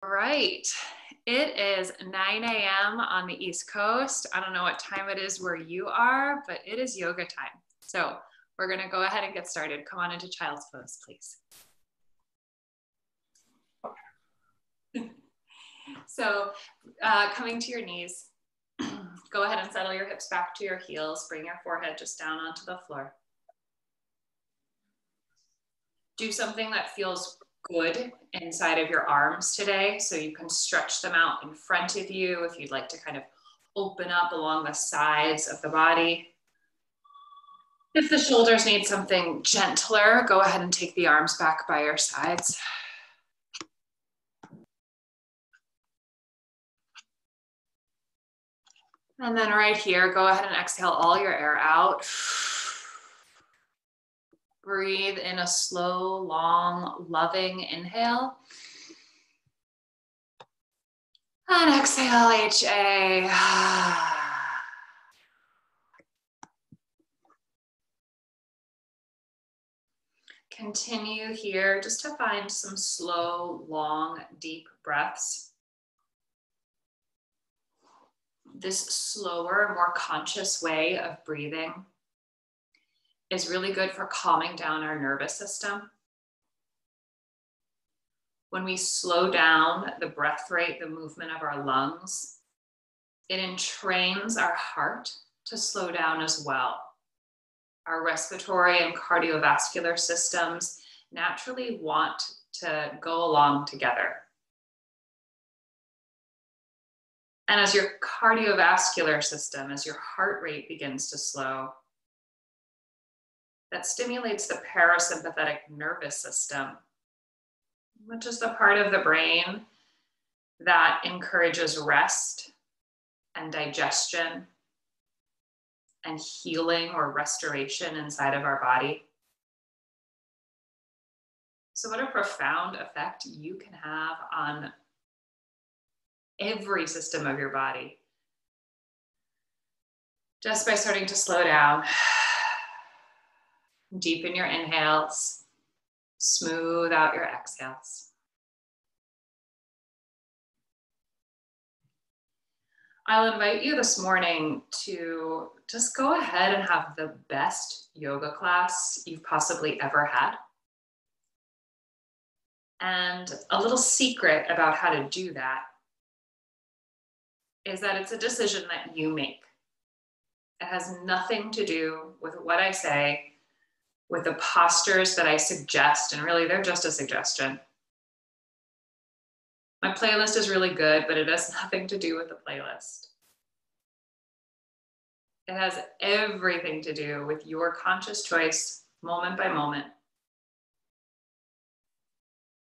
Right. It is 9 a.m. on the East Coast. I don't know what time it is where you are, but it is yoga time. So we're going to go ahead and get started. Come on into child's pose, please. So coming to your knees, go ahead and settle your hips back to your heels. Bring your forehead just down onto the floor. Do something that feels good inside of your arms today. So you can stretch them out in front of you if you'd like to kind of open up along the sides of the body. If the shoulders need something gentler, go ahead and take the arms back by your sides. And then right here, go ahead and exhale all your air out. Breathe in a slow, long, loving inhale. And exhale, HA. Continue here just to find some slow, long, deep breaths. This slower, more conscious way of breathing is really good for calming down our nervous system. When we slow down the breath rate, the movement of our lungs, it entrains our heart to slow down as well. Our respiratory and cardiovascular systems naturally want to go along together. And as your cardiovascular system, as your heart rate begins to slow, that stimulates the parasympathetic nervous system, which is the part of the brain that encourages rest and digestion and healing or restoration inside of our body. So what a profound effect you can have on every system of your body just by starting to slow down. Deepen your inhales, smooth out your exhales. I'll invite you this morning to just go ahead and have the best yoga class you've possibly ever had. And a little secret about how to do that is that it's a decision that you make. It has nothing to do with what I say, with the postures that I suggest, and really they're just a suggestion. My playlist is really good, but it has nothing to do with the playlist. It has everything to do with your conscious choice, moment by moment,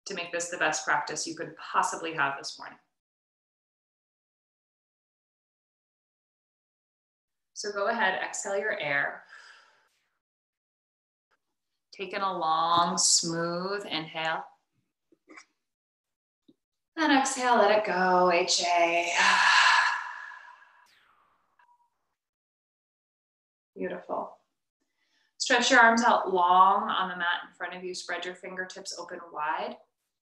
to make this the best practice you could possibly have this morning. So go ahead, exhale your air. Take in a long, smooth inhale. And exhale, let it go, HA. Beautiful. Stretch your arms out long on the mat in front of you. Spread your fingertips open wide.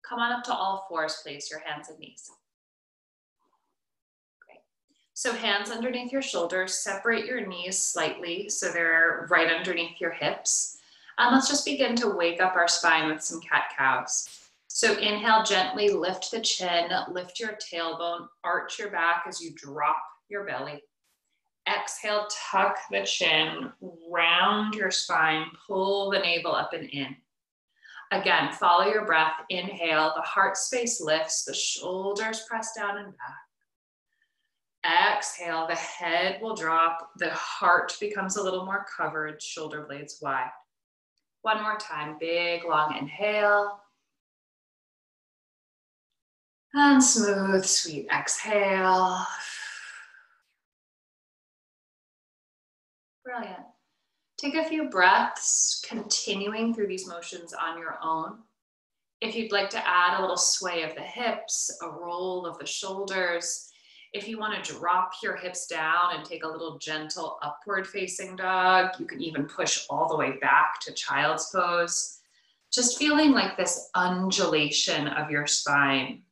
Come on up to all fours, please, your hands and knees. Great. So hands underneath your shoulders. Separate your knees slightly so they're right underneath your hips. And let's just begin to wake up our spine with some cat-cows. So inhale, gently lift the chin, lift your tailbone, arch your back as you drop your belly. Exhale, tuck the chin, round your spine, pull the navel up and in. Again, follow your breath. Inhale, the heart space lifts, the shoulders press down and back. Exhale, the head will drop, the heart becomes a little more covered, shoulder blades wide. One more time, big, long inhale. And smooth, sweet exhale. Brilliant. Take a few breaths, continuing through these motions on your own. If you'd like to add a little sway of the hips, a roll of the shoulders, if you want to drop your hips down and take a little gentle upward facing dog, you can even push all the way back to child's pose. Just feeling like this undulation of your spine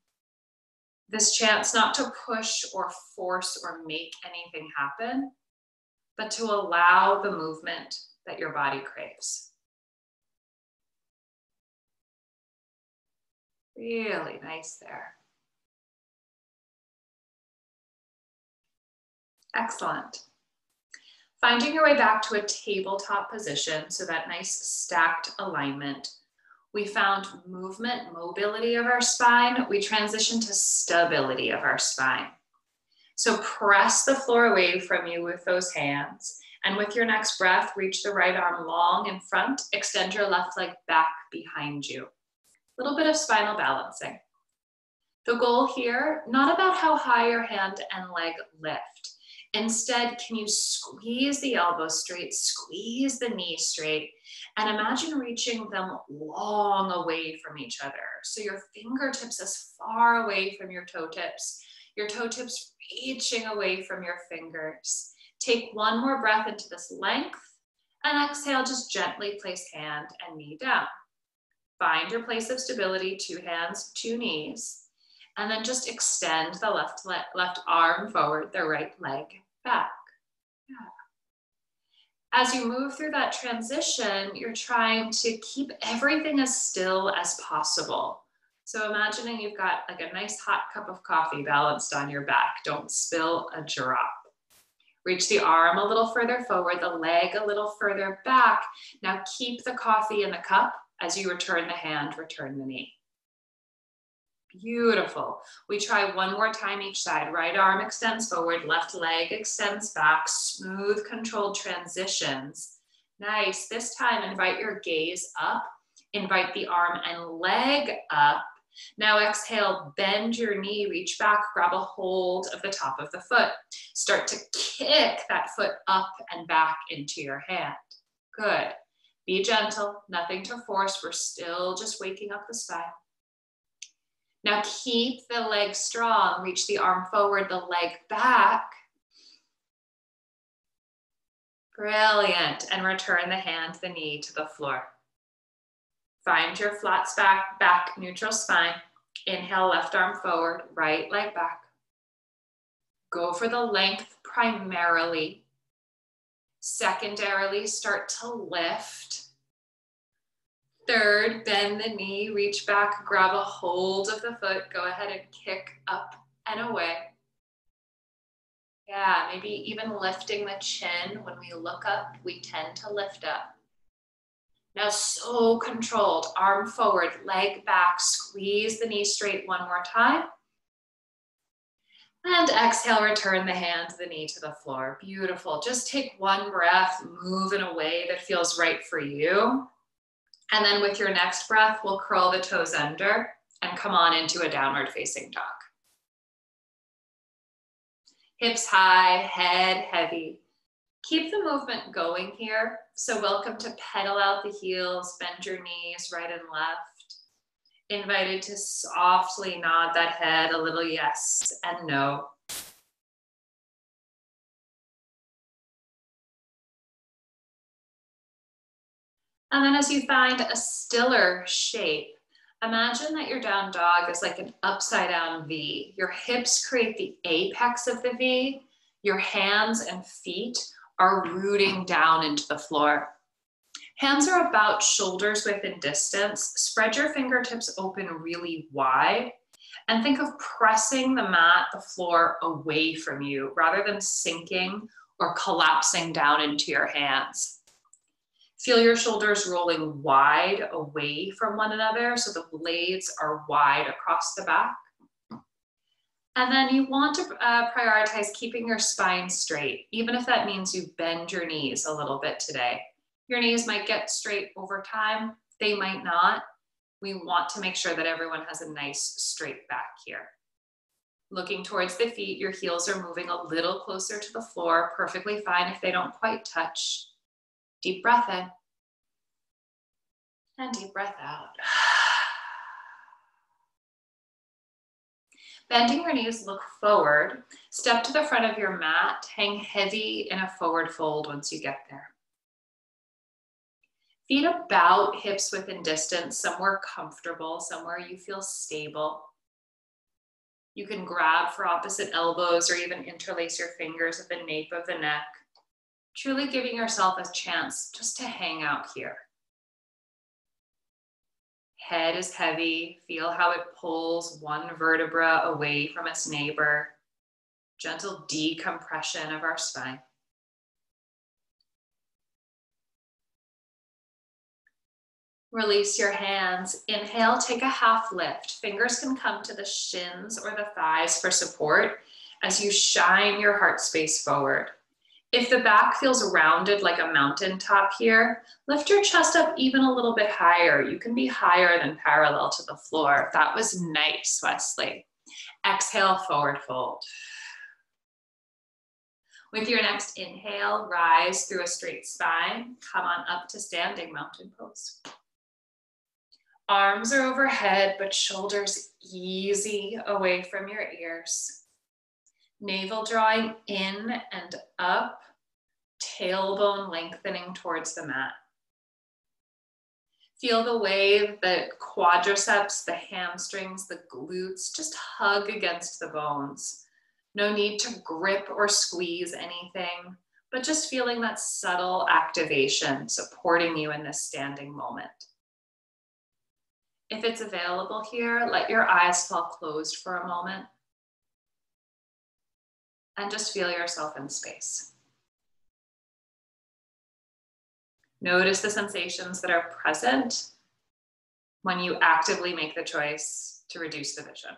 This chance not to push or force or make anything happen, but to allow the movement that your body craves. Really nice there. Excellent. Finding your way back to a tabletop position, so that nice stacked alignment. We found movement, mobility of our spine. We transitioned to stability of our spine. So press the floor away from you with those hands. And with your next breath, reach the right arm long in front. Extend your left leg back behind you. A little bit of spinal balancing. The goal here, not about how high your hand and leg lift. Instead, can you squeeze the elbows straight, squeeze the knees straight, and imagine reaching them long away from each other. So your fingertips as far away from your toe tips reaching away from your fingers. Take one more breath into this length, and exhale, just gently place hand and knee down. Find your place of stability, 2 hands, 2 knees, and then just extend the left arm forward, the right leg back. Yeah. As you move through that transition, you're trying to keep everything as still as possible. So imagining you've got like a nice hot cup of coffee balanced on your back. Don't spill a drop. Reach the arm a little further forward, the leg a little further back. Now keep the coffee in the cup. As you return the hand, return the knee. Beautiful. We try one more time each side. Right arm extends forward, left leg extends back. Smooth, controlled transitions. Nice. This time, invite your gaze up. Invite the arm and leg up. Now exhale, bend your knee, reach back, grab a hold of the top of the foot. Start to kick that foot up and back into your hand. Good. Be gentle, nothing to force. We're still just waking up the spine. Now keep the leg strong. Reach the arm forward, the leg back. Brilliant. And return the hand, the knee to the floor. Find your flat back, neutral spine. Inhale, left arm forward, right leg back. Go for the length primarily. Secondarily, start to lift. Third, bend the knee, reach back, grab a hold of the foot. Go ahead and kick up and away. Yeah, maybe even lifting the chin. When we look up, we tend to lift up. Now, so controlled, arm forward, leg back, squeeze the knee straight one more time. And exhale, return the hand, the knee to the floor. Beautiful. Just take one breath, move in a way that feels right for you. And then with your next breath, we'll curl the toes under and come on into a downward facing dog. Hips high, head heavy. Keep the movement going here. So welcome to pedal out the heels, bend your knees right and left. Invited to softly nod that head a little yes and no. And then as you find a stiller shape, imagine that your down dog is like an upside down V. Your hips create the apex of the V. Your hands and feet are rooting down into the floor. Hands are about shoulders width in distance. Spread your fingertips open really wide and think of pressing the mat, the floor away from you rather than sinking or collapsing down into your hands. Feel your shoulders rolling wide away from one another so the blades are wide across the back. And then you want to prioritize keeping your spine straight, even if that means you bend your knees a little bit today. Your knees might get straight over time. They might not. We want to make sure that everyone has a nice straight back here. Looking towards the feet, your heels are moving a little closer to the floor. Perfectly fine if they don't quite touch. Deep breath in. And deep breath out. Bending your knees, look forward. Step to the front of your mat. Hang heavy in a forward fold once you get there. Feet about hips width in distance, somewhere comfortable, somewhere you feel stable. You can grab for opposite elbows or even interlace your fingers at the nape of the neck, truly giving yourself a chance just to hang out here. Head is heavy. Feel how it pulls one vertebra away from its neighbor. Gentle decompression of our spine. Release your hands. Inhale, take a half lift. Fingers can come to the shins or the thighs for support as you shine your heart space forward. If the back feels rounded like a mountaintop here, lift your chest up even a little bit higher. You can be higher than parallel to the floor. That was nice, Wesley. Exhale, forward fold. With your next inhale, rise through a straight spine. Come on up to standing mountain pose. Arms are overhead, but shoulders easy away from your ears. Navel drawing in and up, tailbone lengthening towards the mat. Feel the way the quadriceps, the hamstrings, the glutes just hug against the bones. No need to grip or squeeze anything, but just feeling that subtle activation supporting you in this standing moment. If it's available here, let your eyes fall closed for a moment and just feel yourself in space. Notice the sensations that are present when you actively make the choice to reduce the vision.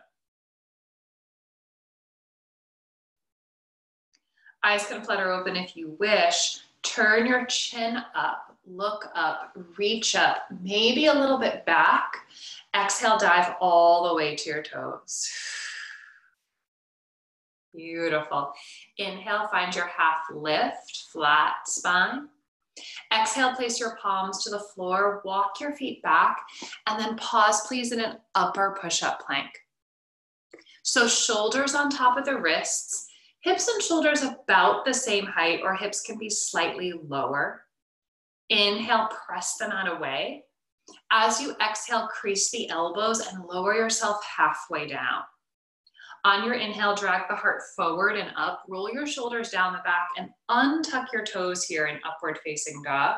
Eyes can flutter open if you wish. Turn your chin up, look up, reach up, maybe a little bit back. Exhale, dive all the way to your toes. Beautiful. Inhale, find your half lift, flat spine. Exhale, place your palms to the floor, walk your feet back, and then pause, please, in an upper push-up plank. So shoulders on top of the wrists, hips and shoulders about the same height, or hips can be slightly lower. Inhale, press them out away. As you exhale, crease the elbows and lower yourself halfway down. On your inhale, drag the heart forward and up, roll your shoulders down the back and untuck your toes here in upward facing dog.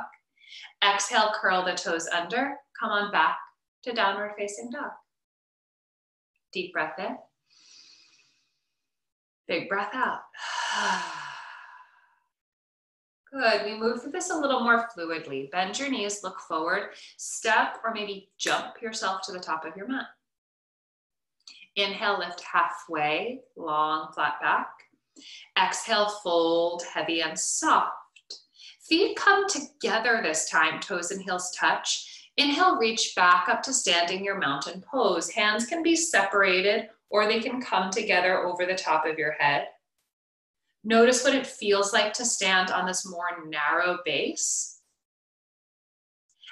Exhale, curl the toes under, come on back to downward facing dog. Deep breath in. Big breath out. Good, we move through this a little more fluidly. Bend your knees, look forward, step or maybe jump yourself to the top of your mat. Inhale, lift halfway, long, flat back. Exhale, fold, heavy and soft. Feet come together this time, toes and heels touch. Inhale, reach back up to standing your mountain pose. Hands can be separated or they can come together over the top of your head. Notice what it feels like to stand on this more narrow base.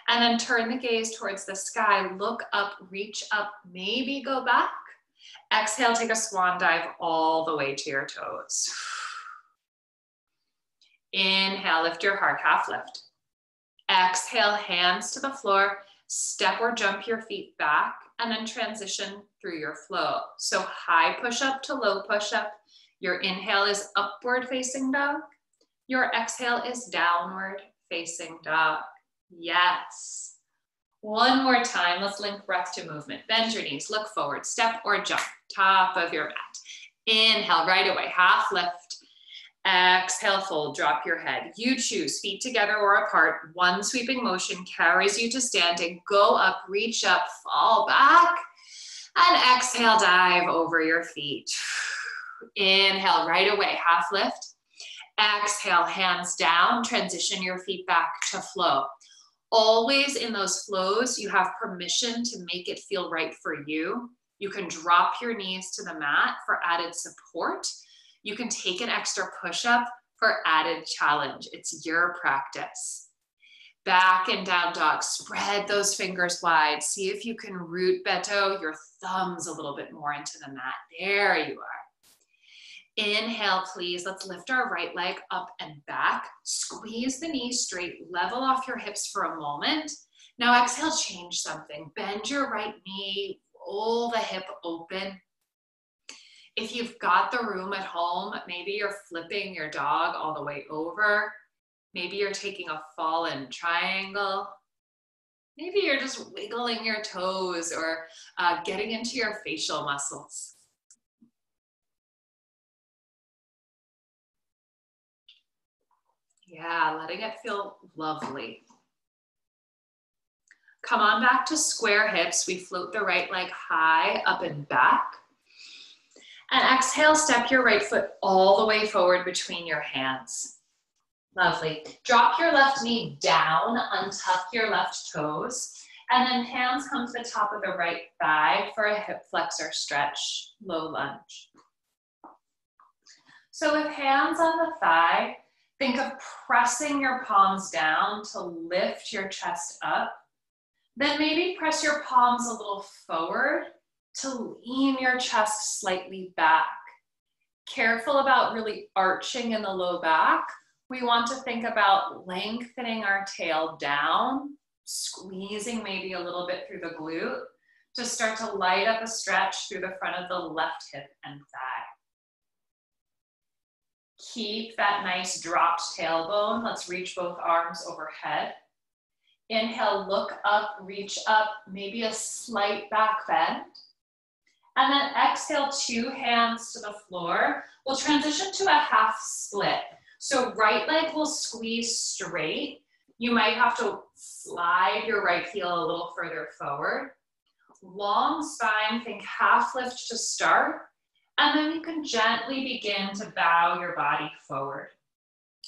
And then turn the gaze towards the sky, look up, reach up, maybe go back. Exhale, take a swan dive all the way to your toes. Inhale, lift your heart, half lift. Exhale, hands to the floor, step or jump your feet back, and then transition through your flow. So high push up to low push up. Your inhale is upward facing dog. Your exhale is downward facing dog. Yes. One more time, let's link breath to movement. Bend your knees, look forward, step or jump, top of your mat. Inhale, right away, half lift. Exhale, fold, drop your head. You choose, feet together or apart. One sweeping motion carries you to standing. Go up, reach up, fall back. And exhale, dive over your feet. Inhale, right away, half lift. Exhale, hands down, transition your feet back to flow. Always in those flows, you have permission to make it feel right for you. You can drop your knees to the mat for added support. You can take an extra push-up for added challenge. It's your practice. Back and down dog, spread those fingers wide. See if you can root beto your thumbs a little bit more into the mat. There you are. Inhale, please. Let's lift our right leg up and back. Squeeze the knees straight. Level off your hips for a moment. Now exhale, change something. Bend your right knee. Roll the hip open. If you've got the room at home, maybe you're flipping your dog all the way over. Maybe you're taking a fallen triangle. Maybe you're just wiggling your toes or getting into your facial muscles. Yeah, letting it feel lovely. Come on back to square hips. We float the right leg high up and back. And exhale, step your right foot all the way forward between your hands. Lovely. Drop your left knee down, untuck your left toes, and then hands come to the top of the right thigh for a hip flexor stretch, low lunge. So with hands on the thigh, think of pressing your palms down to lift your chest up. Then maybe press your palms a little forward to lean your chest slightly back. Careful about really arching in the low back. We want to think about lengthening our tail down, squeezing maybe a little bit through the glute to start to light up a stretch through the front of the left hip and thigh. Keep that nice dropped tailbone. Let's reach both arms overhead. Inhale, look up, reach up, maybe a slight back bend. And then exhale, two hands to the floor. We'll transition to a half split. So right leg will squeeze straight. You might have to slide your right heel a little further forward. Long spine, think half lift to start. And then you can gently begin to bow your body forward.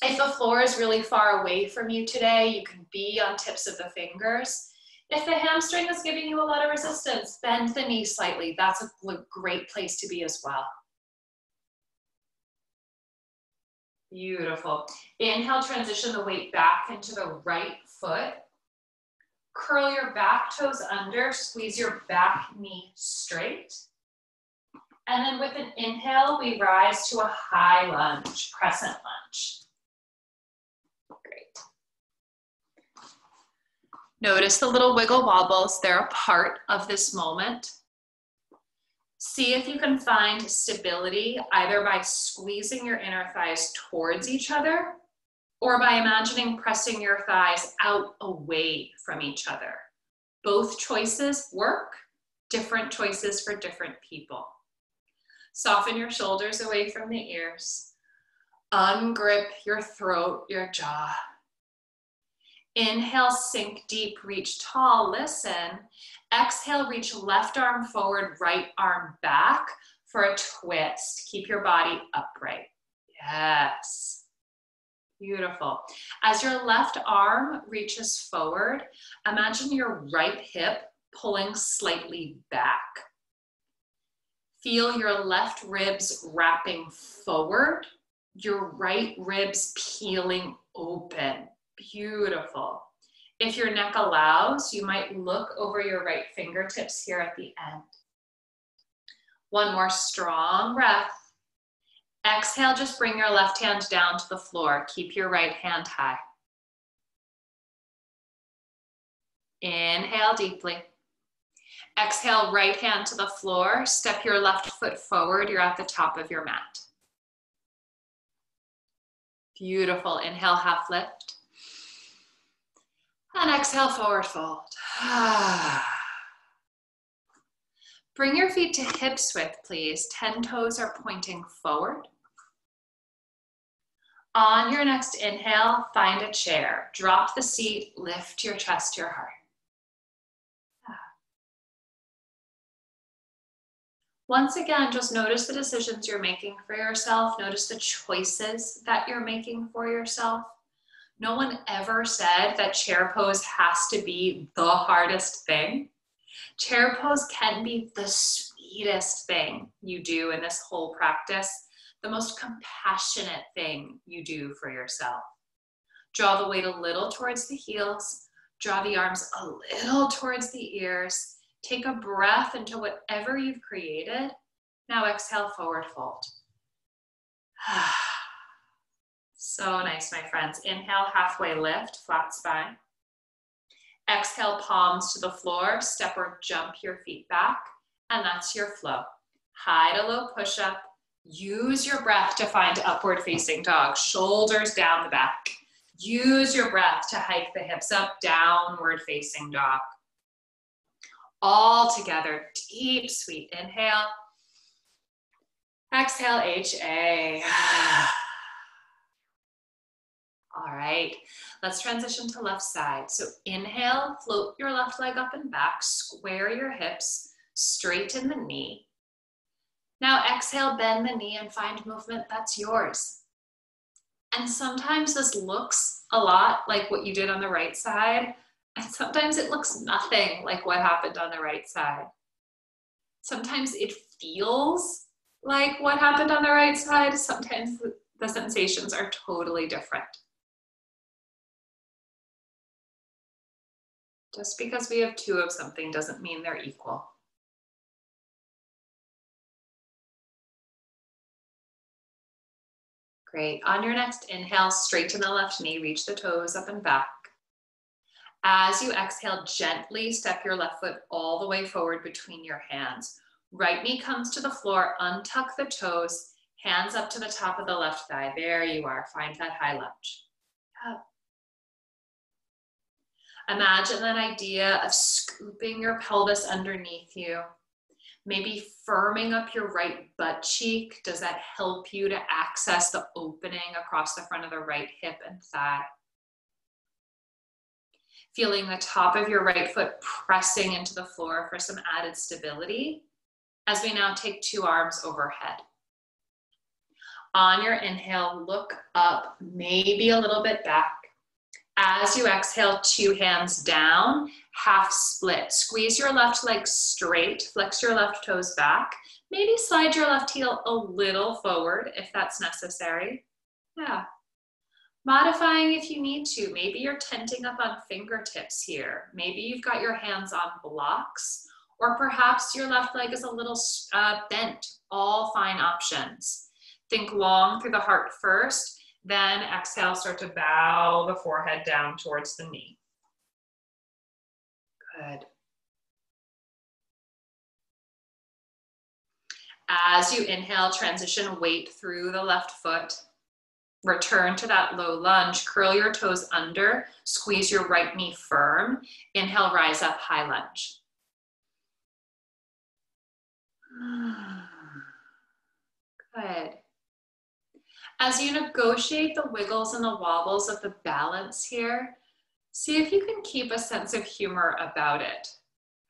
If the floor is really far away from you today, you can be on tips of the fingers. If the hamstring is giving you a lot of resistance, bend the knee slightly. That's a great place to be as well. Beautiful. Inhale, transition the weight back into the right foot. Curl your back toes under, squeeze your back knee straight. And then with an inhale, we rise to a high lunge, crescent lunge. Great. Notice the little wiggle wobbles. They're a part of this moment. See if you can find stability either by squeezing your inner thighs towards each other or by imagining pressing your thighs out away from each other. Both choices work, different choices for different people. Soften your shoulders away from the ears. Ungrip your throat, your jaw. Inhale, sink deep, reach tall, listen. Exhale, reach left arm forward, right arm back for a twist. Keep your body upright. Yes. Beautiful. As your left arm reaches forward, imagine your right hip pulling slightly back. Feel your left ribs wrapping forward, your right ribs peeling open. Beautiful. If your neck allows, you might look over your right fingertips here at the end. One more strong breath. Exhale, just bring your left hand down to the floor. Keep your right hand high. Inhale deeply. Exhale, right hand to the floor. Step your left foot forward. You're at the top of your mat. Beautiful. Inhale, half lift. And exhale, forward fold. Bring your feet to hip width, please. 10 toes are pointing forward. On your next inhale, find a chair. Drop the seat, lift your chest, your heart. Once again, just notice the decisions you're making for yourself. Notice the choices that you're making for yourself. No one ever said that chair pose has to be the hardest thing. Chair pose can be the sweetest thing you do in this whole practice, the most compassionate thing you do for yourself. Draw the weight a little towards the heels, draw the arms a little towards the ears, take a breath into whatever you've created. Now exhale, forward fold. So nice, my friends. Inhale, halfway lift, flat spine. Exhale, palms to the floor, step or jump your feet back, and that's your flow. high to low push-up. Use your breath to find upward facing dog, shoulders down the back. Use your breath to hike the hips up, downward facing dog. All together, deep, sweet inhale. Exhale, HA. All right, let's transition to left side. So inhale, float your left leg up and back, square your hips, straighten the knee. Now exhale, bend the knee and find movement that's yours. And sometimes this looks a lot like what you did on the right side, and sometimes it looks nothing like what happened on the right side. Sometimes it feels like what happened on the right side. Sometimes the sensations are totally different. Just because we have two of something doesn't mean they're equal. Great. On your next inhale, straighten the left knee, reach the toes up and back. As you exhale, gently step your left foot all the way forward between your hands. Right knee comes to the floor, untuck the toes, hands up to the top of the left thigh. There you are. Find that high lunge. Up. Imagine that idea of scooping your pelvis underneath you. Maybe firming up your right butt cheek. Does that help you to access the opening across the front of the right hip and thigh? Feeling the top of your right foot pressing into the floor for some added stability as we now take two arms overhead. On your inhale, look up, maybe a little bit back. As you exhale, two hands down, half split. Squeeze your left leg straight, flex your left toes back. Maybe slide your left heel a little forward if that's necessary. Yeah. Modifying if you need to. Maybe you're tenting up on fingertips here. Maybe you've got your hands on blocks, or perhaps your left leg is a little bent. All fine options. Think long through the heart first. Then exhale, start to bow the forehead down towards the knee. Good. As you inhale, transition weight through the left foot. Return to that low lunge. Curl your toes under. Squeeze your right knee firm. Inhale, rise up, high lunge. Good. As you negotiate the wiggles and the wobbles of the balance here, see if you can keep a sense of humor about it,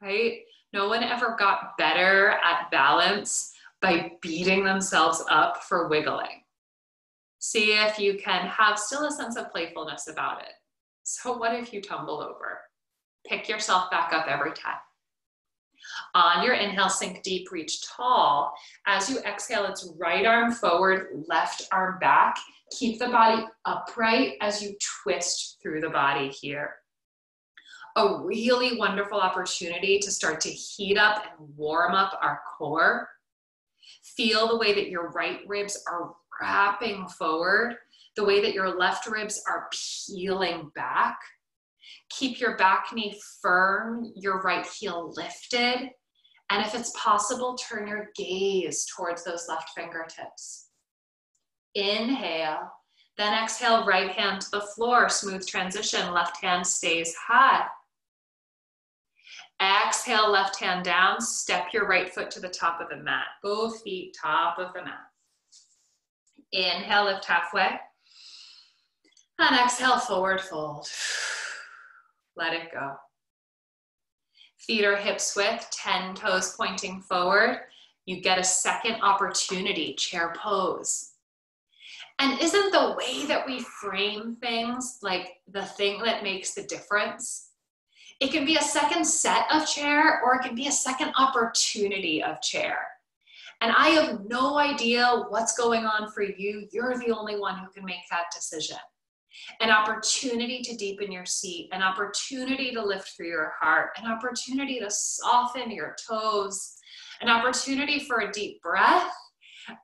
right? No one ever got better at balance by beating themselves up for wiggling. See if you can have still a sense of playfulness about it. So what if you tumble over? Pick yourself back up every time. On your inhale, sink deep, reach tall. As you exhale, it's right arm forward, left arm back. Keep the body upright as you twist through the body here. A really wonderful opportunity to start to heat up and warm up our core. Feel the way that your right ribs are wrapping forward, the way that your left ribs are peeling back. Keep your back knee firm, your right heel lifted. And if it's possible, turn your gaze towards those left fingertips. Inhale, then exhale, right hand to the floor, smooth transition, left hand stays high. Exhale, left hand down, step your right foot to the top of the mat. Both feet top of the mat. Inhale, lift halfway. And exhale, forward fold. Let it go. Feet are hips width, 10 toes pointing forward. You get a second opportunity, chair pose. And isn't the way that we frame things like the thing that makes the difference? It can be a second set of chair, or it can be a second opportunity of chair. And I have no idea what's going on for you. You're the only one who can make that decision. An opportunity to deepen your seat, an opportunity to lift through your heart, an opportunity to soften your toes, an opportunity for a deep breath,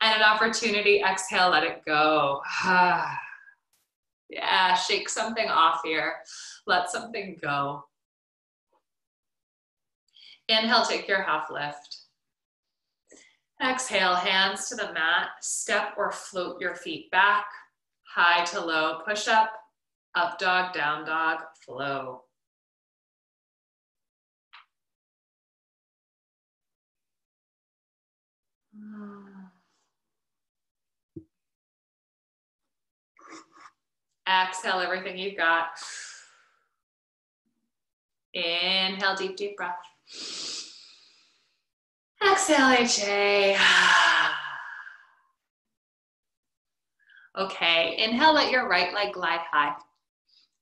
and an opportunity, exhale, let it go. Yeah, shake something off here. Let something go. Inhale, take your half lift. Exhale, hands to the mat. Step or float your feet back. High to low, push up dog, down dog, flow. Exhale everything you've got. Inhale, deep, deep breath. Exhale, HA. Okay, inhale, let your right leg glide high.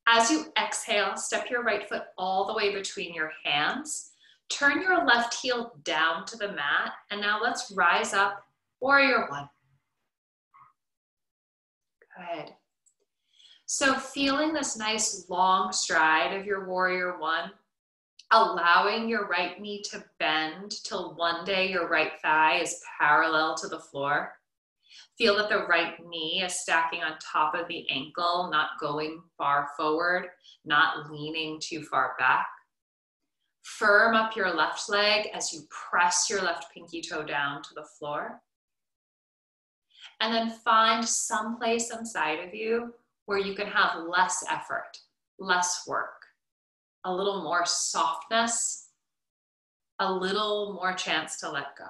As you exhale, step your right foot all the way between your hands. Turn your left heel down to the mat. And now let's rise up, warrior one. Good. So feeling this nice long stride of your warrior one, allowing your right knee to bend till one day your right thigh is parallel to the floor. Feel that the right knee is stacking on top of the ankle, not going far forward, not leaning too far back. Firm up your left leg as you press your left pinky toe down to the floor. And then find some place inside of you where you can have less effort, less work, a little more softness, a little more chance to let go.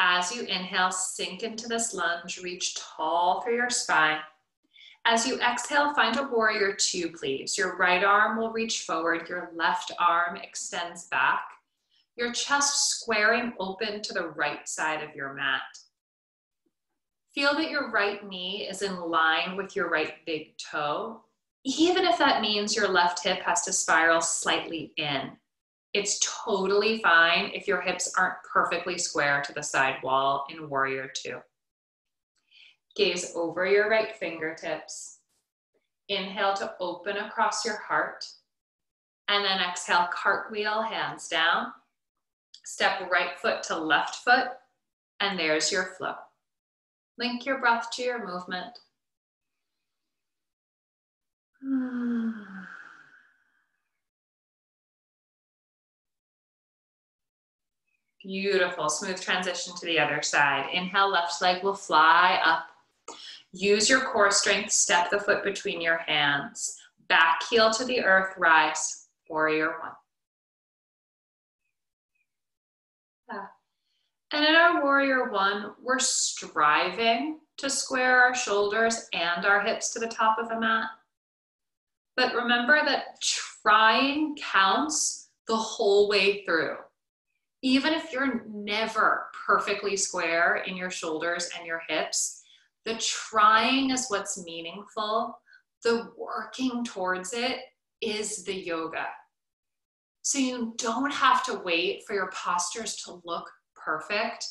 As you inhale, sink into this lunge, reach tall through your spine. As you exhale, find a warrior two, please. Your right arm will reach forward, your left arm extends back, your chest squaring open to the right side of your mat. Feel that your right knee is in line with your right big toe, even if that means your left hip has to spiral slightly in. It's totally fine if your hips aren't perfectly square to the side wall in warrior two. Gaze over your right fingertips. Inhale to open across your heart. And then exhale, cartwheel, hands down. Step right foot to left foot. And there's your flow. Link your breath to your movement. Beautiful, smooth transition to the other side. Inhale, left leg will fly up. Use your core strength, step the foot between your hands. Back heel to the earth, rise, warrior one. And in our warrior one, we're striving to square our shoulders and our hips to the top of the mat. But remember that trying counts the whole way through. Even if you're never perfectly square in your shoulders and your hips, the trying is what's meaningful. The working towards it is the yoga. So you don't have to wait for your postures to look perfect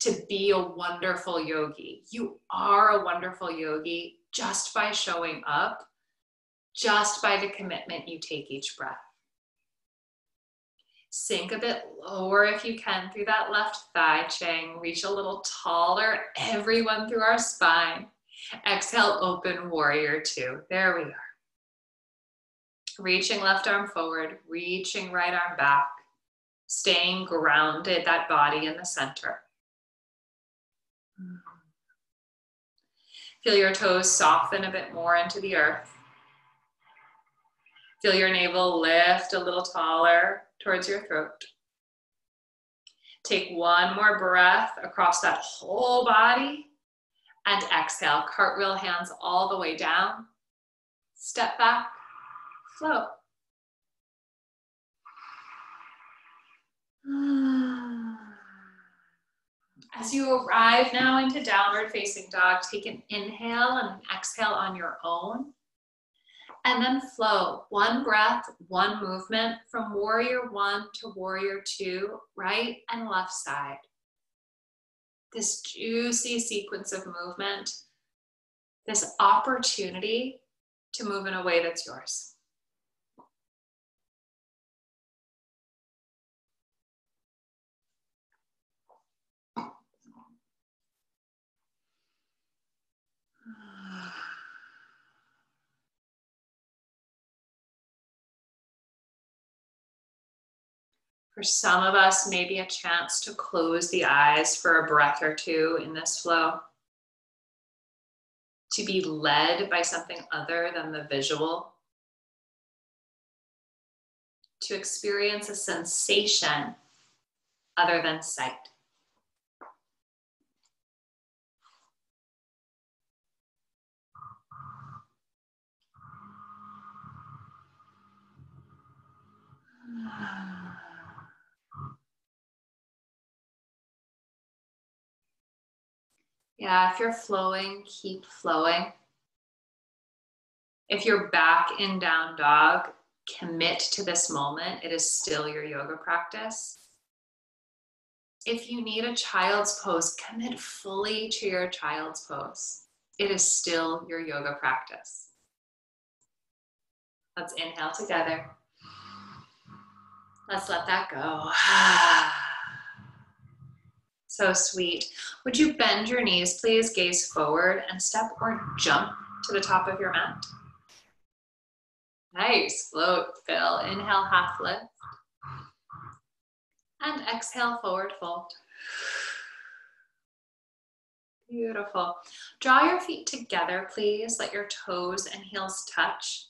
to be a wonderful yogi. You are a wonderful yogi just by showing up, just by the commitment you take each breath. Sink a bit lower if you can through that left thigh, Chang. Reach a little taller, everyone through our spine. Exhale, open warrior two. There we are. Reaching left arm forward, reaching right arm back, staying grounded, that body in the center. Feel your toes soften a bit more into the earth. Feel your navel lift a little taller towards your throat. Take one more breath across that whole body and exhale. Cartwheel, hands all the way down. Step back, float. As you arrive now into downward facing dog, take an inhale and an exhale on your own. And then flow, one breath, one movement from warrior one to warrior two, right and left side. This juicy sequence of movement, this opportunity to move in a way that's yours. For some of us, maybe a chance to close the eyes for a breath or two in this flow. To be led by something other than the visual. To experience a sensation other than sight. Yeah, if you're flowing, keep flowing. If you're back in down dog, commit to this moment. It is still your yoga practice. If you need a child's pose, commit fully to your child's pose. It is still your yoga practice. Let's inhale together. Let's let that go. So sweet. Would you bend your knees, please? Gaze forward and step or jump to the top of your mat. Nice, float, Phil. Inhale, half lift. And exhale, forward fold. Beautiful. Draw your feet together, please. Let your toes and heels touch.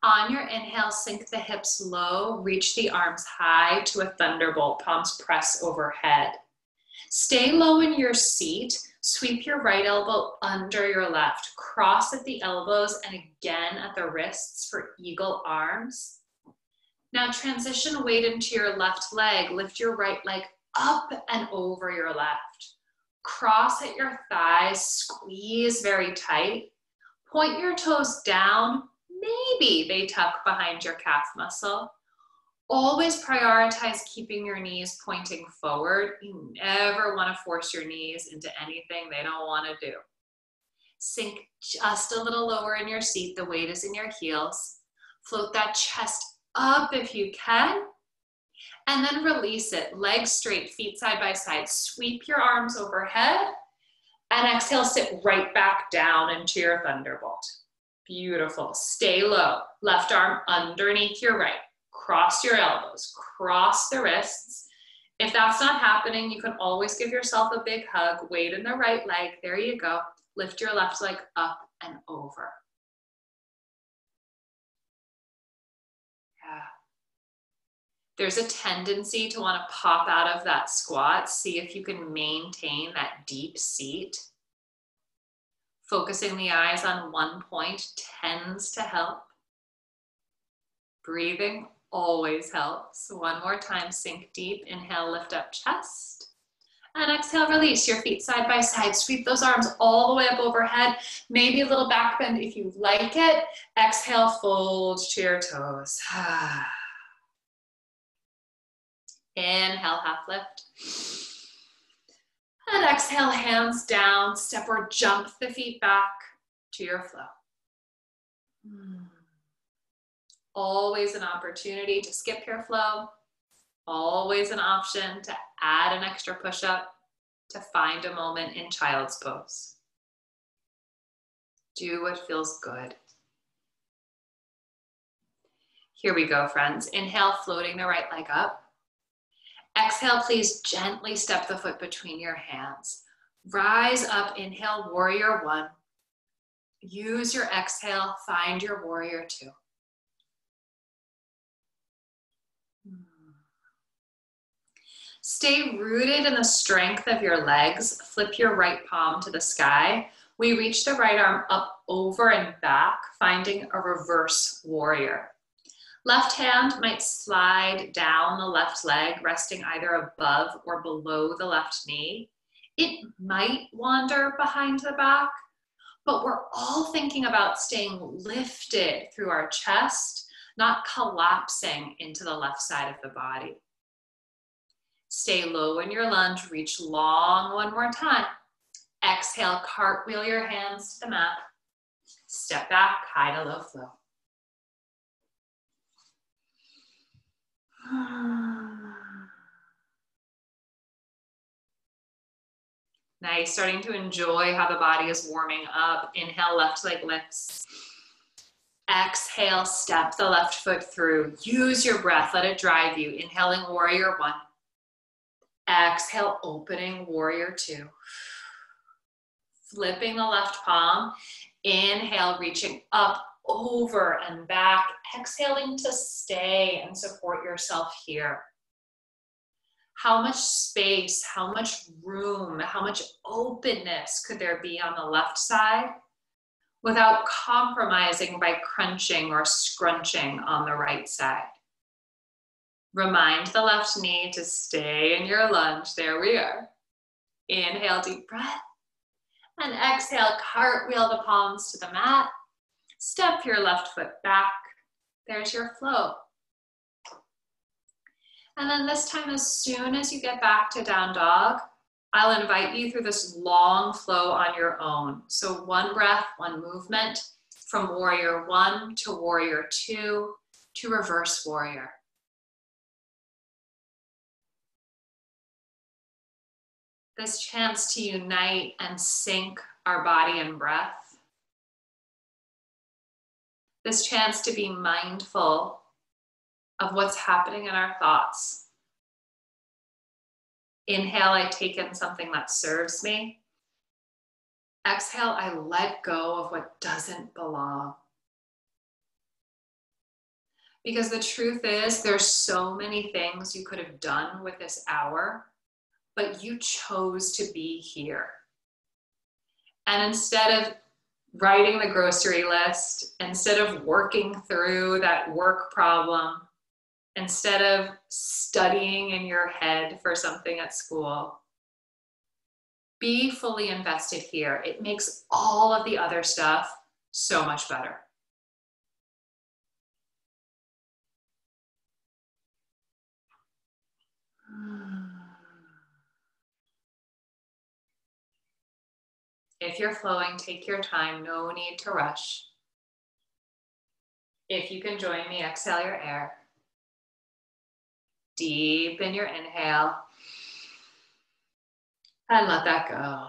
On your inhale, sink the hips low, reach the arms high to a thunderbolt, palms press overhead. Stay low in your seat, sweep your right elbow under your left, cross at the elbows and again at the wrists for eagle arms. Now transition weight into your left leg, lift your right leg up and over your left. Cross at your thighs, squeeze very tight, point your toes down, maybe they tuck behind your calf muscle. Always prioritize keeping your knees pointing forward. You never want to force your knees into anything they don't want to do. Sink just a little lower in your seat. The weight is in your heels. Float that chest up if you can. And then release it. Legs straight, feet side by side. Sweep your arms overhead. And exhale, sit right back down into your thunderbolt. Beautiful. Stay low. Left arm underneath your right. Cross your elbows, cross the wrists. If that's not happening, you can always give yourself a big hug. Weight in the right leg. There you go. Lift your left leg up and over. Yeah. There's a tendency to want to pop out of that squat. See if you can maintain that deep seat. Focusing the eyes on one point tends to help. Breathing always helps. One more time, sink deep. Inhale, lift up chest. And exhale, release your feet side by side. Sweep those arms all the way up overhead. Maybe a little back bend if you like it. Exhale, fold to your toes. Inhale, half lift. And exhale, hands down. Step or jump the feet back to your flow. Always an opportunity to skip your flow. Always an option to add an extra push-up to find a moment in child's pose. Do what feels good. Here we go, friends. Inhale, floating the right leg up. Exhale, please gently step the foot between your hands. Rise up, inhale, warrior one. Use your exhale, find your warrior two. Stay rooted in the strength of your legs. Flip your right palm to the sky. We reach the right arm up, over, and back, finding a reverse warrior. Left hand might slide down the left leg, resting either above or below the left knee. It might wander behind the back, but we're all thinking about staying lifted through our chest, not collapsing into the left side of the body. Stay low in your lunge, reach long one more time. Exhale, cartwheel your hands to the mat. Step back, high to low flow. Nice, starting to enjoy how the body is warming up. Inhale, left leg lifts. Exhale, step the left foot through. Use your breath, let it drive you. Inhaling warrior one. Exhale, opening warrior two. Flipping the left palm. Inhale, reaching up, over and back. Exhaling to stay and support yourself here. How much space, how much room, how much openness could there be on the left side without compromising by crunching or scrunching on the right side? Remind the left knee to stay in your lunge. There we are. Inhale, deep breath. And exhale, cartwheel the palms to the mat. Step your left foot back. There's your flow. And then this time, as soon as you get back to down dog, I'll invite you through this long flow on your own. So one breath, one movement, from warrior one to warrior two to reverse warrior. This chance to unite and sync our body and breath. This chance to be mindful of what's happening in our thoughts. Inhale, I take in something that serves me. Exhale, I let go of what doesn't belong. Because the truth is, there's so many things you could have done with this hour, but you chose to be here. And instead of writing the grocery list, instead of working through that work problem, instead of studying in your head for something at school, be fully invested here. It makes all of the other stuff so much better. If you're flowing, take your time, no need to rush. If you can join me, exhale your air. Deepen your inhale. And let that go.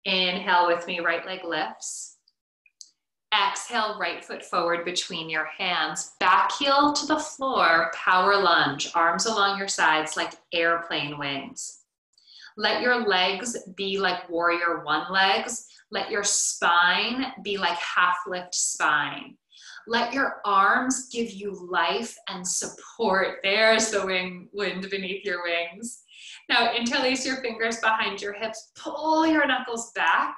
Inhale with me, right leg lifts. Exhale, right foot forward between your hands. Back heel to the floor, power lunge. Arms along your sides like airplane wings. Let your legs be like warrior one legs. Let your spine be like half lift spine. Let your arms give you life and support. There's the wind beneath your wings. Now interlace your fingers behind your hips. Pull your knuckles back.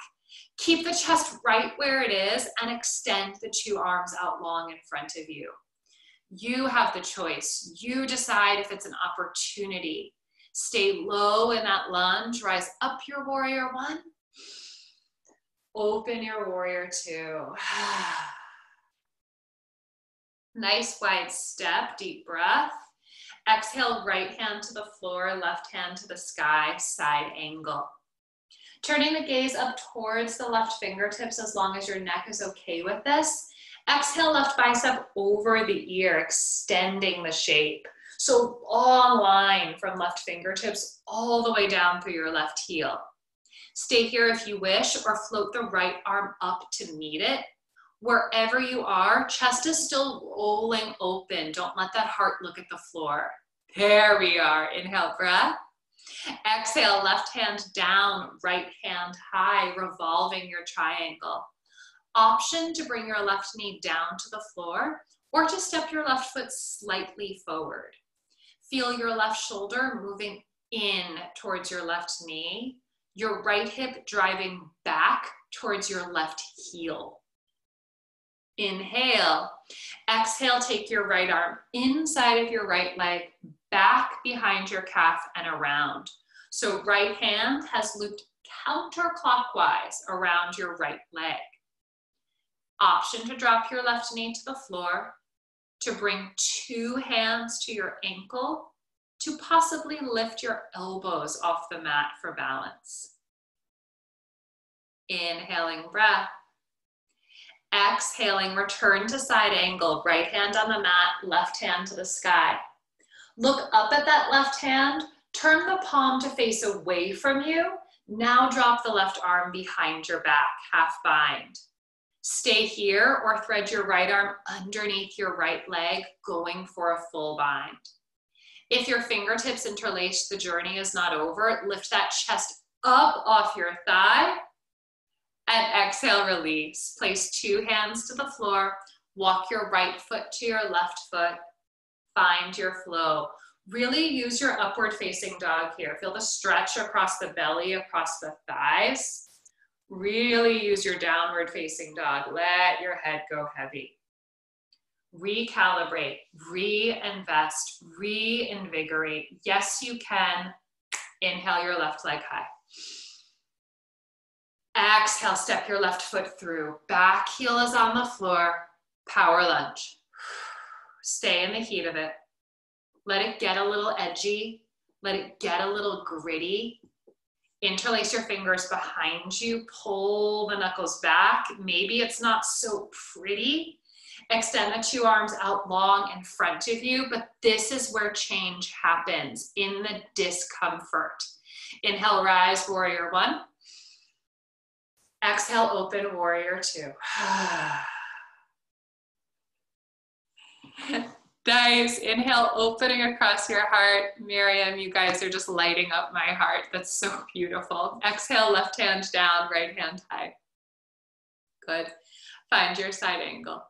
Keep the chest right where it is and extend the two arms out long in front of you. You have the choice. You decide if it's an opportunity. Stay low in that lunge. Rise up your warrior one. Open your warrior two. Nice wide step, deep breath. Exhale, right hand to the floor, left hand to the sky, side angle. Turning the gaze up towards the left fingertips as long as your neck is okay with this. Exhale, left bicep over the ear, extending the shape. So long line from left fingertips all the way down through your left heel. Stay here if you wish, or float the right arm up to meet it. Wherever you are, chest is still rolling open. Don't let that heart look at the floor. There we are. Inhale, breath. Exhale, left hand down, right hand high, revolving your triangle. Option to bring your left knee down to the floor or to step your left foot slightly forward. Feel your left shoulder moving in towards your left knee, your right hip driving back towards your left heel. Inhale. Exhale, take your right arm inside of your right leg, back behind your calf and around. So right hand has looped counterclockwise around your right leg. Option to drop your left knee to the floor, to bring two hands to your ankle, to possibly lift your elbows off the mat for balance. Inhaling breath. Exhaling, return to side angle, right hand on the mat, left hand to the sky. Look up at that left hand, turn the palm to face away from you, Now drop the left arm behind your back, half bind. Stay here or thread your right arm underneath your right leg, going for a full bind. If your fingertips interlace, the journey is not over. Lift that chest up off your thigh and exhale, release. Place 2 hands to the floor. Walk your right foot to your left foot. Find your flow. Really use your upward facing dog here. Feel the stretch across the belly, across the thighs. Really use your downward facing dog. Let your head go heavy. Recalibrate, reinvest, reinvigorate. Yes, you can. Inhale your left leg high. Exhale, step your left foot through. Back heel is on the floor. Power lunge. Stay in the heat of it. Let it get a little edgy. Let it get a little gritty. Interlace your fingers behind you. Pull the knuckles back. Maybe it's not so pretty. Extend the 2 arms out long in front of you, but this is where change happens, in the discomfort. Inhale, rise, warrior 1. Exhale, open, warrior 2. Nice. Inhale, opening across your heart. Miriam, you guys are just lighting up my heart. That's so beautiful. Exhale, left hand down, right hand high. Good. Find your side angle.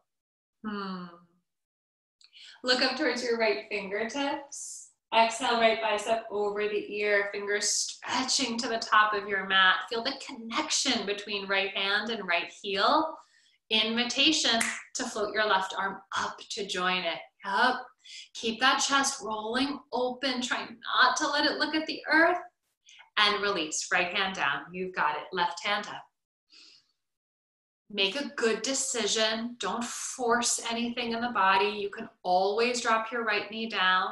Look up towards your right fingertips. Exhale, right bicep over the ear, fingers stretching to the top of your mat. Feel the connection between right hand and right heel. Invitation to float your left arm up to join it. Yep. Keep that chest rolling open. Try not to let it look at the earth. And release. Right hand down. You've got it. Left hand up. Make a good decision. Don't force anything in the body. You can always drop your right knee down.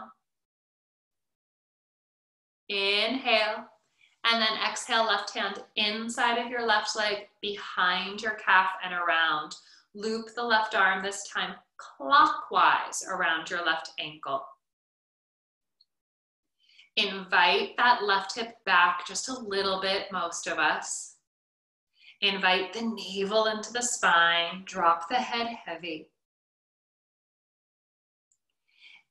Inhale. And then exhale, left hand inside of your left leg, behind your calf and around. Loop the left arm, this time clockwise around your left ankle. Invite that left hip back just a little bit, most of us. Invite the navel into the spine. Drop the head heavy.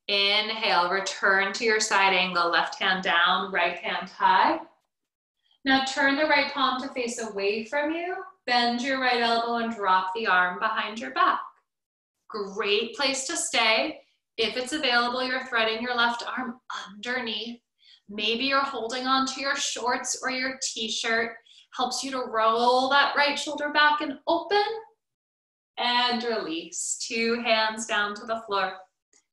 Inhale, return to your side angle. Left hand down, right hand high. Now turn the right palm to face away from you. Bend your right elbow and drop the arm behind your back. Great place to stay. If it's available, you're threading your left arm underneath. Maybe you're holding on to your shorts or your t-shirt. Helps you to roll that right shoulder back and open. And release. 2 hands down to the floor.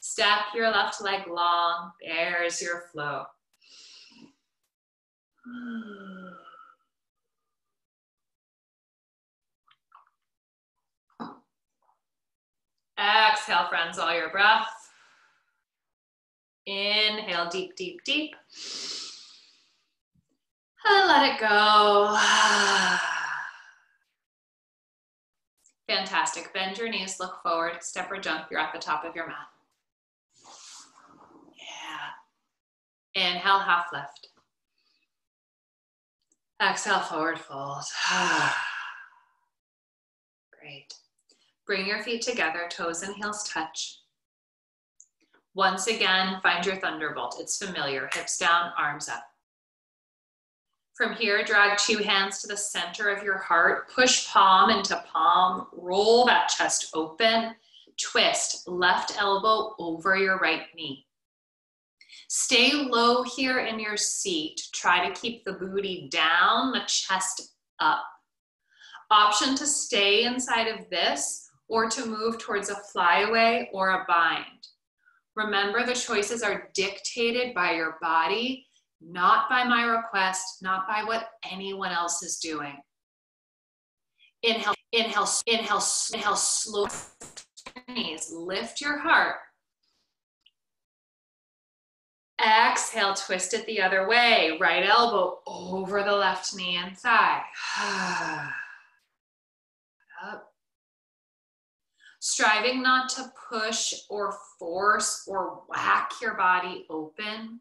Step your left leg long. There's your flow. Exhale, friends, all your breath. Inhale, deep, deep, deep. And let it go. Fantastic. Bend your knees, look forward, step or jump. You're at the top of your mat. Yeah. Inhale, half lift. Exhale, forward fold. Great. Bring your feet together, toes and heels touch. Once again, find your thunderbolt. It's familiar. Hips down, arms up. From here, drag 2 hands to the center of your heart. Push palm into palm. Roll that chest open. Twist left elbow over your right knee. Stay low here in your seat. Try to keep the booty down, the chest up. Option to stay inside of this or to move towards a flyaway or a bind. Remember, the choices are dictated by your body, not by my request, not by what anyone else is doing. Inhale, inhale, inhale, inhale, slow knees, lift your heart. Exhale, twist it the other way. Right elbow over the left knee and thigh. Up. Striving not to push or force or whack your body open.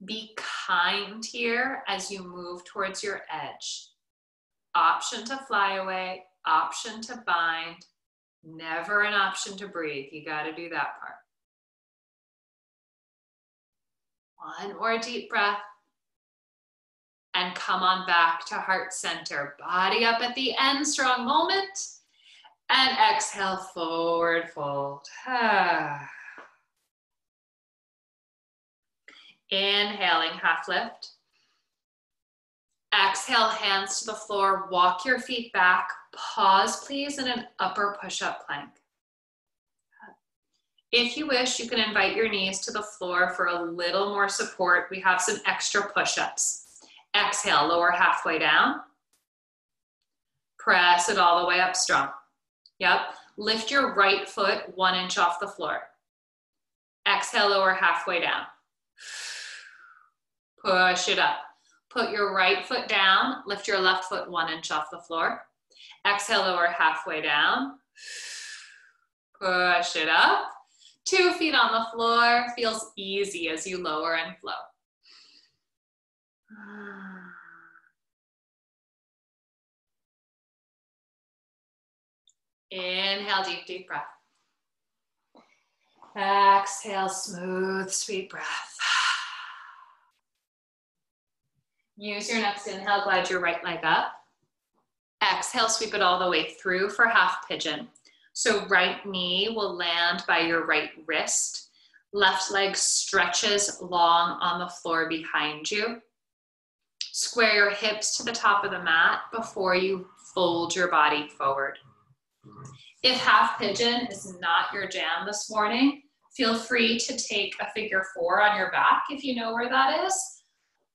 Be kind here as you move towards your edge. Option to fly away, option to bind, never an option to breathe. You got to do that part. One more deep breath. And come on back to heart center. Body up at the end, strong moment. And exhale, forward fold. Inhaling, half lift. Exhale, hands to the floor. Walk your feet back. Pause, please, in an upper push-up plank. If you wish, you can invite your knees to the floor for a little more support. We have some extra push-ups. Exhale, lower halfway down. Press it all the way up strong. Yep. Lift your right foot 1 inch off the floor. Exhale, lower halfway down. Push it up. Put your right foot down. Lift your left foot 1 inch off the floor. Exhale, lower halfway down. Push it up. 2 feet on the floor. Feels easy as you lower and flow. Inhale, deep, deep breath. Exhale, smooth, sweet breath. Use your next inhale, glide your right leg up. Exhale, sweep it all the way through for half pigeon. So right knee will land by your right wrist. Left leg stretches long on the floor behind you. Square your hips to the top of the mat before you fold your body forward. If half pigeon is not your jam this morning, feel free to take a figure 4 on your back if you know where that is.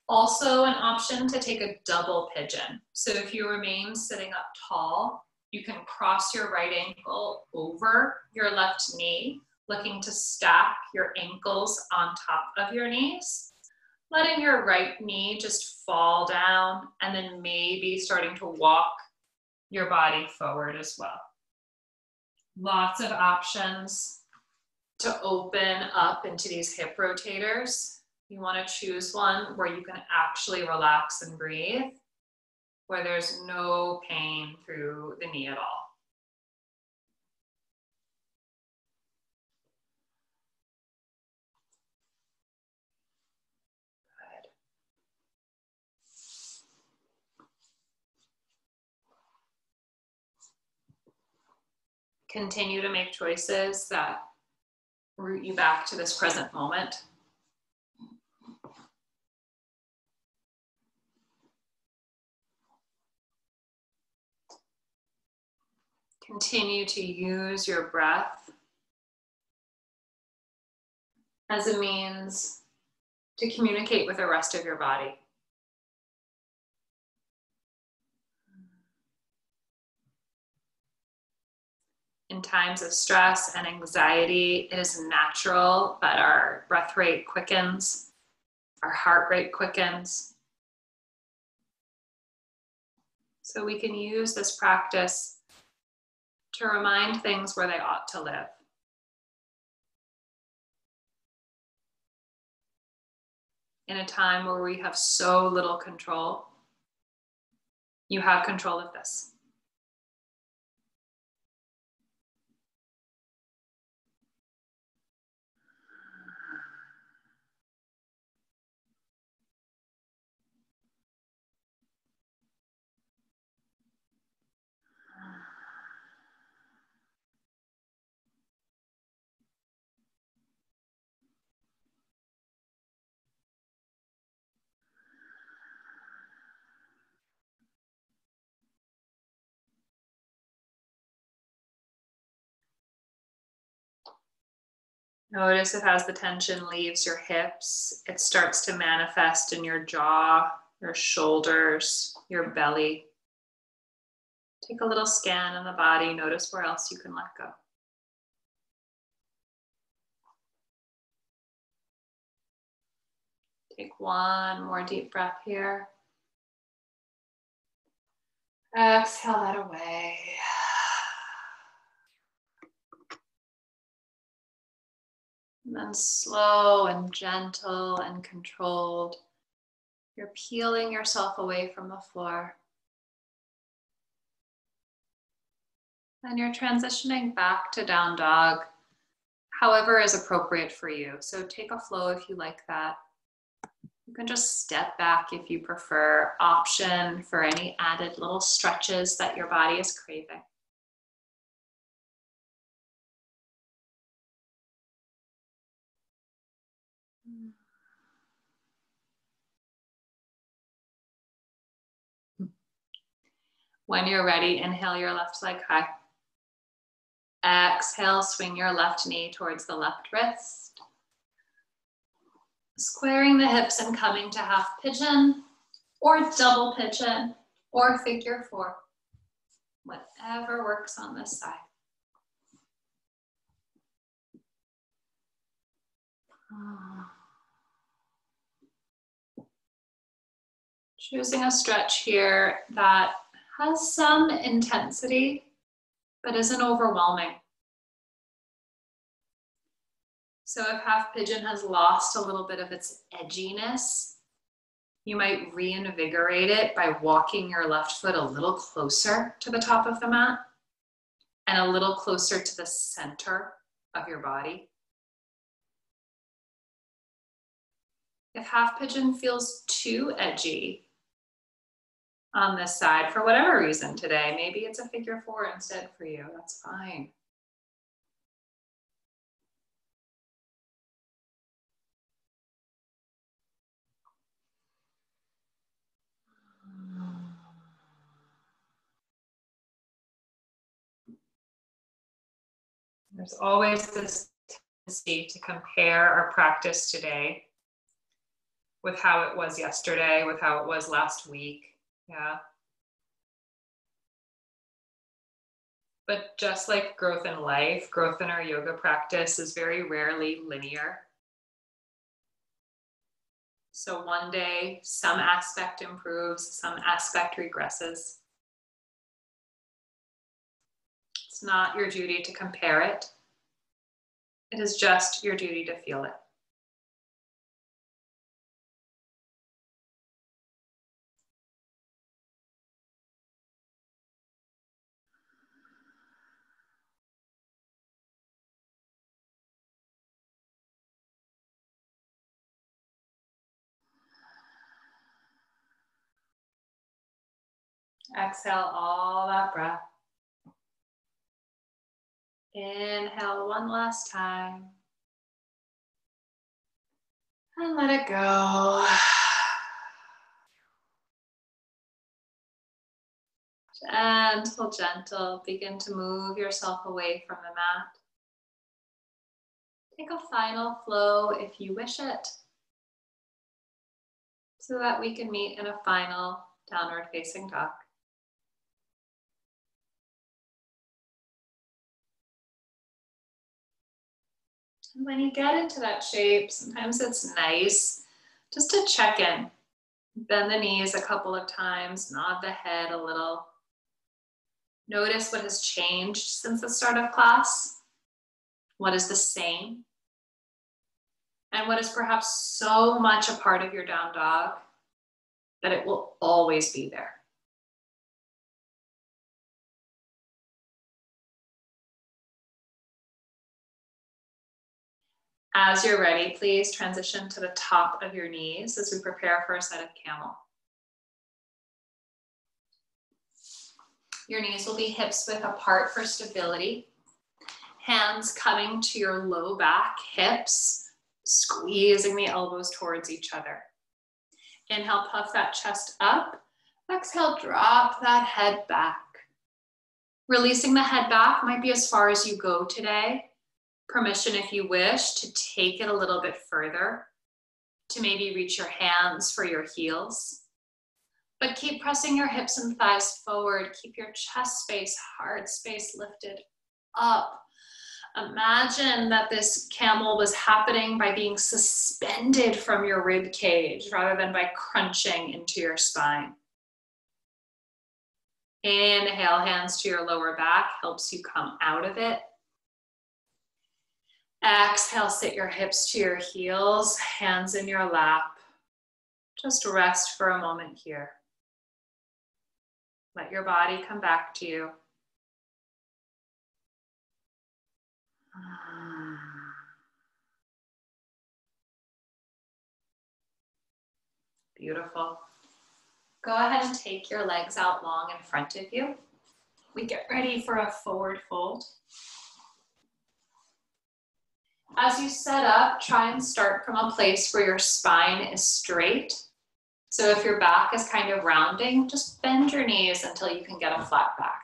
Also an option to take a double pigeon. So if you remain sitting up tall, you can cross your right ankle over your left knee, looking to stack your ankles on top of your knees, letting your right knee just fall down, and then maybe starting to walk your body forward as well. Lots of options to open up into these hip rotators. You want to choose one where you can actually relax and breathe, where there's no pain through the knee at all. Good. Continue to make choices that root you back to this present moment. Continue to use your breath as a means to communicate with the rest of your body. In times of stress and anxiety, it is natural that our breath rate quickens, our heart rate quickens. So we can use this practice to remind things where they ought to live. In a time where we have so little control, you have control of this. Notice if as the tension leaves your hips, it starts to manifest in your jaw, your shoulders, your belly. Take a little scan in the body. Notice where else you can let go. Take one more deep breath here. Exhale that away. And then slow and gentle and controlled, you're peeling yourself away from the floor. And you're transitioning back to down dog, however is appropriate for you. So take a flow if you like that. You can just step back if you prefer, option for any added little stretches that your body is craving. When you're ready, inhale your left leg high. Exhale, swing your left knee towards the left wrist. Squaring the hips and coming to half pigeon, or double pigeon, or figure four. Whatever works on this side. Choosing a stretch here that has some intensity, but isn't overwhelming. So if half pigeon has lost a little bit of its edginess, you might reinvigorate it by walking your left foot a little closer to the top of the mat and a little closer to the center of your body. If half pigeon feels too edgy on this side, for whatever reason today, maybe it's a figure four instead for you, that's fine. There's always this tendency to compare our practice today with how it was yesterday, with how it was last week. Yeah. But just like growth in life, growth in our yoga practice is very rarely linear. So one day, some aspect improves, some aspect regresses. It's not your duty to compare it. It is just your duty to feel it. Exhale all that breath. Inhale one last time. And let it go. Gentle, gentle. Begin to move yourself away from the mat. Take a final flow if you wish it, so that we can meet in a final downward facing dog. And when you get into that shape, sometimes it's nice just to check in. Bend the knees a couple of times, nod the head a little. Notice what has changed since the start of class, what is the same, and what is perhaps so much a part of your down dog that it will always be there. As you're ready, please transition to the top of your knees as we prepare for a set of camel. Your knees will be hips width apart for stability. Hands coming to your low back, hips, squeezing the elbows towards each other. Inhale, puff that chest up. Exhale, drop that head back. Releasing the head back might be as far as you go today. Permission, if you wish, to take it a little bit further, to maybe reach your hands for your heels. But keep pressing your hips and thighs forward. Keep your chest space, heart space lifted up. Imagine that this camel was happening by being suspended from your rib cage rather than by crunching into your spine. Inhale, hands to your lower back, helps you come out of it. Exhale, sit your hips to your heels, hands in your lap. Just rest for a moment here. Let your body come back to you. Beautiful. Go ahead and take your legs out long in front of you. We get ready for a forward fold. As you set up, try and start from a place where your spine is straight. So if your back is kind of rounding, just bend your knees until you can get a flat back.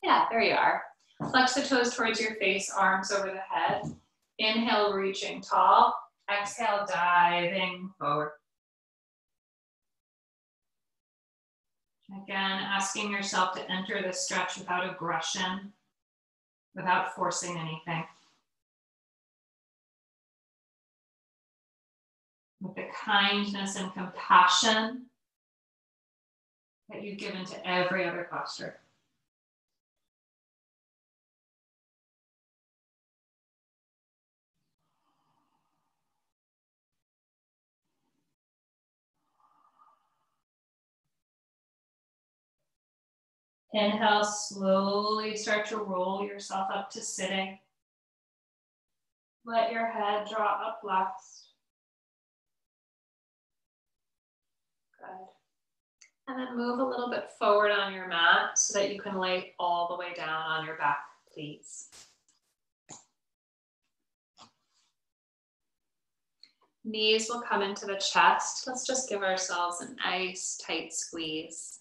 Yeah, there you are. Flex the toes towards your face, arms over the head. Inhale, reaching tall. Exhale, diving forward. Again, asking yourself to enter this stretch without aggression, without forcing anything. With the kindness and compassion that you've given to every other posture. Inhale, slowly start to roll yourself up to sitting. Let your head draw up last. Good. And then move a little bit forward on your mat so that you can lay all the way down on your back, please. Knees will come into the chest. Let's just give ourselves a nice tight squeeze.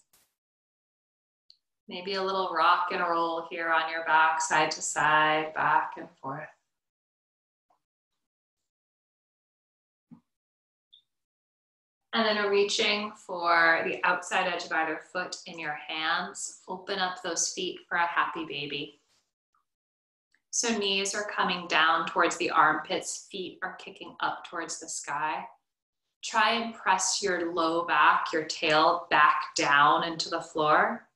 Maybe a little rock and roll here on your back, side to side, back and forth. And then reaching for the outside edge of either foot in your hands. Open up those feet for a happy baby. So knees are coming down towards the armpits, feet are kicking up towards the sky. Try and press your low back, your tail back down into the floor.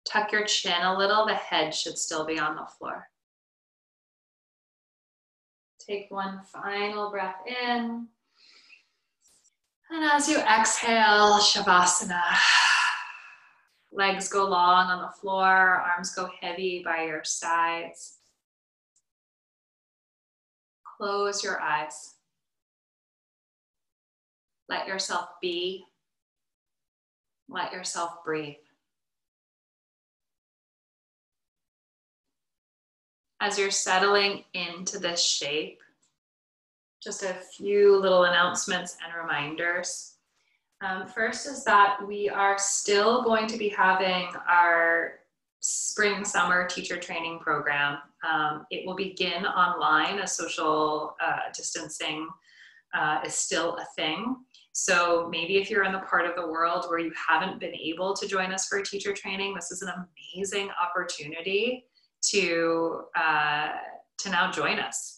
Tuck your chin a little, the head should still be on the floor. Take one final breath in. And as you exhale, Shavasana. Legs go long on the floor, arms go heavy by your sides. Close your eyes. Let yourself be. Let yourself breathe. As you're settling into this shape, just a few little announcements and reminders. First is that we are still going to be having our spring summer teacher training program. It will begin online as social distancing is still a thing. So maybe if you're in the part of the world where you haven't been able to join us for teacher training, this is an amazing opportunity to now join us.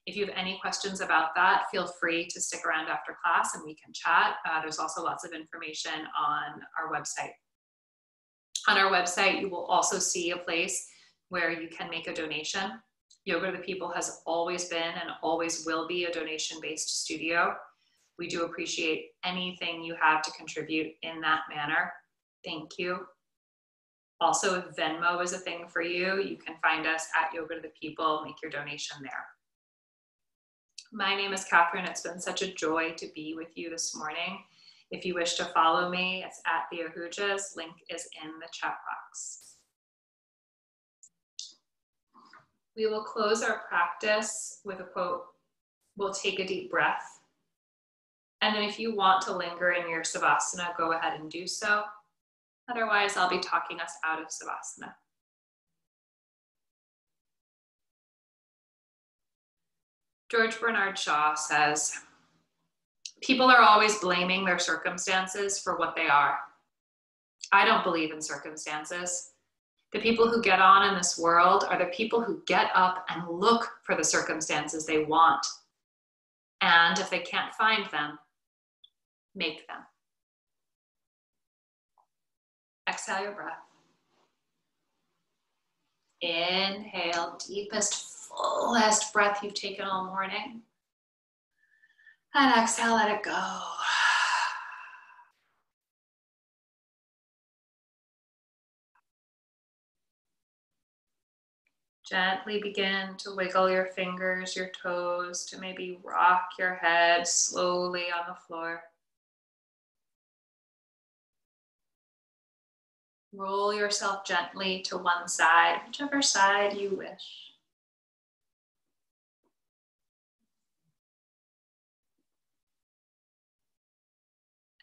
If you have any questions about that, feel free to stick around after class and we can chat. There's also lots of information on our website. On our website, you will also see a place where you can make a donation. Yoga to the People has always been and always will be a donation-based studio. We do appreciate anything you have to contribute in that manner. Thank you. Also, if Venmo is a thing for you, you can find us at Yoga to the People, make your donation there. My name is Catherine. It's been such a joy to be with you this morning. If you wish to follow me, it's at the Ahujas. Link is in the chat box. We will close our practice with a quote. We'll take a deep breath. And then if you want to linger in your Savasana, go ahead and do so. Otherwise, I'll be talking us out of Savasana. George Bernard Shaw says, people are always blaming their circumstances for what they are. I don't believe in circumstances. The people who get on in this world are the people who get up and look for the circumstances they want. And if they can't find them, make them. Exhale your breath. Inhale, deepest fullest breath you've taken all morning. And exhale, let it go. Gently begin to wiggle your fingers, your toes, to maybe rock your head slowly on the floor. Roll yourself gently to one side, whichever side you wish.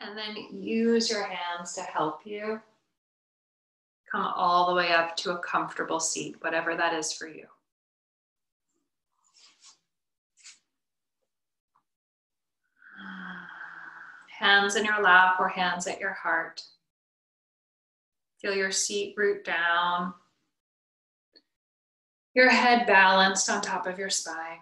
And then use your hands to help you come all the way up to a comfortable seat, whatever that is for you. Hands in your lap or hands at your heart. Feel your seat root down. Your head balanced on top of your spine.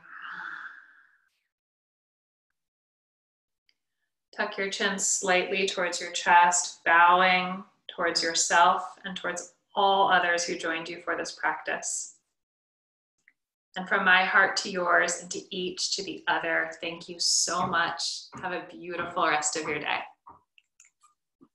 Tuck your chin slightly towards your chest, bowing towards yourself and towards all others who joined you for this practice. And from my heart to yours and to each to the other, thank you so much. Have a beautiful rest of your day.